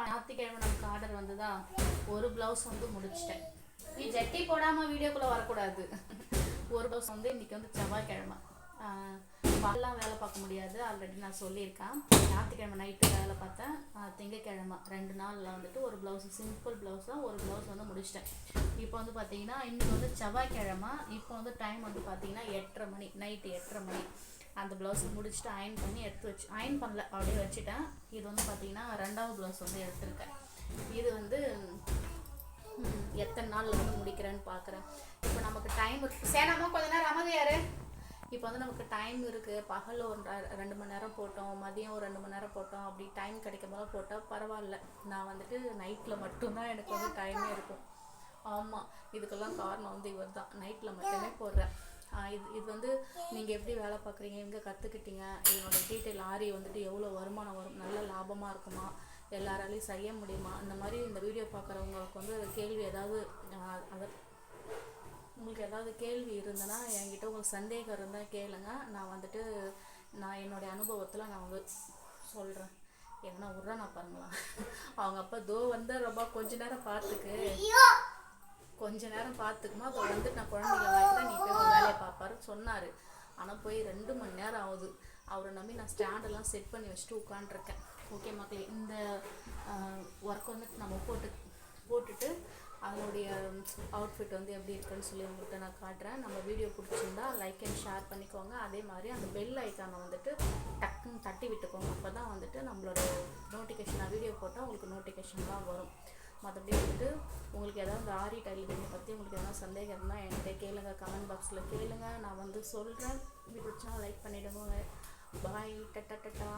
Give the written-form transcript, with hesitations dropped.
ஞாயிற்றுக்கிழமை நமக்கு ஆர்டர் வந்துதா, ஒரு ப்ளவுஸ் வந்து முடிச்சிட்டேன். நீ ஜட்டி போடாமல் வீடியோக்குள்ளே வரக்கூடாது. ஒரு ப்ளவுஸ் வந்து இன்றைக்கி வந்து செவ்வாய்க்கிழமை, பகல்லாம் வேலை பார்க்க முடியாது, ஆல்ரெடி நான் சொல்லியிருக்கேன். ஞாயிற்றுக்கிழமை நைட்டு வேலை பார்த்தேன், திங்கக்கிழமை 2 நாளில் வந்துட்டு ஒரு ப்ளவுஸ், சிம்பிள் ப்ளவுஸ் தான், ஒரு ப்ளவுஸ் வந்து முடிச்சிட்டேன். இப்போ வந்து பார்த்தீங்கன்னா இன்றைக்கி வந்து செவ்வாய்க்கிழமை. இப்போ வந்து டைம் வந்து பார்த்தீங்கன்னா 8:30 மணி, நைட்டு 8:30 மணி. அந்த ப்ளவுஸை முடிச்சுட்டு அயன் பண்ணி எடுத்து வச்சு, அயன் பண்ணல அப்படியே வச்சுட்டேன். இது வந்து பார்த்தீங்கன்னா 2வது ப்ளவுஸ் வந்து எடுத்திருக்கேன். இது வந்து எத்தனை நாளில் வந்து முடிக்கிறேன்னு பார்க்குறேன். இப்போ நமக்கு டைம் இருக்குது. சேனாமா கொஞ்ச நேரம் அமைதியாரு. இப்போ வந்து நமக்கு டைம் இருக்குது. பகல் ஒரு 2 மணி நேரம் போட்டோம், மதியம் ஒரு 2 மணி நேரம் போட்டோம், அப்படி டைம் கிடைக்கும் போது போட்டால் பரவாயில்ல. நான் வந்துட்டு நைட்டில் மட்டும்தான் எனக்கு வந்து டைமே இருக்கும். ஆமாம், இதுக்கெல்லாம் காரணம் வந்து இவர் தான். நைட்டில் மட்டுமே போடுறேன். இது வந்து நீங்கள் எப்படி வேலை பார்க்குறீங்க, எங்கே கற்றுக்கிட்டீங்க, இதனோட டீட்டெயில், ஆரி வந்துட்டு எவ்வளோ வருமானம் வரும், நல்ல லாபமாக இருக்குமா, எல்லாராலையும் செய்ய முடியுமா, இந்த மாதிரி இந்த வீடியோ பார்க்குறவங்களுக்கு வந்து கேள்வி ஏதாவது அதை உங்களுக்கு ஏதாவது கேள்வி இருந்ததுன்னா என்கிட்ட உங்களுக்கு சந்தேகம் இருந்தால் கேளுங்க. நான் வந்துட்டு என்னுடைய அனுபவத்தில் நான் வந்து சொல்கிறேன். எங்கன்னா விட்றேன் நான் பாருங்களா. அவங்க அப்பா தோ வந்து ரொம்ப கொஞ்ச நேரம் பார்த்துக்குமா, அப்போ வந்துட்டு நான் குழந்தைங்க வாங்கிட்டு நீ போய் வேலையை பார்ப்பாருன்னு சொன்னார். ஆனால் போய் 2 மணி நேரம் ஆகுது. அவரை நம்பி நான் ஸ்டாண்டெல்லாம் செட் பண்ணி வச்சுட்டு உட்காண்ட்ருக்கேன். ஓகே மக்களே, இந்த ஒர்க் வந்துட்டு நம்ம போட்டுட்டு அதனுடைய அவுட்ஃபிட் வந்து எப்படி இருக்குன்னு சொல்லி உங்கள்கிட்ட நான் காட்டுறேன். நம்ம வீடியோ பிடிச்சிருந்தா லைக் அண்ட் ஷேர் பண்ணிக்கோங்க. அதே மாதிரி அந்த பெல் ஐக்கானை வந்துட்டு டக்குன்னு தட்டி விட்டுக்கோங்க. அப்போ தான் வந்துட்டு நம்மளோட நோட்டிஃபிகேஷன், நான் வீடியோ போட்டால் உங்களுக்கு நோட்டிஃபிகேஷன் தான் வரும். மற்றபடி வந்துட்டு உங்களுக்கு ஏதாவது ஆரி டைலரிங்கை பற்றி உங்களுக்கு எதாவது சந்தேகம் இருந்தால் என்கிட்ட கேளுங்க, கமெண்ட் பாக்ஸில் கேளுங்க, நான் வந்து சொல்கிறேன். வீடியோ பிடிச்சா லைக் பண்ணிவிடுங்க. பாய், டட்டா.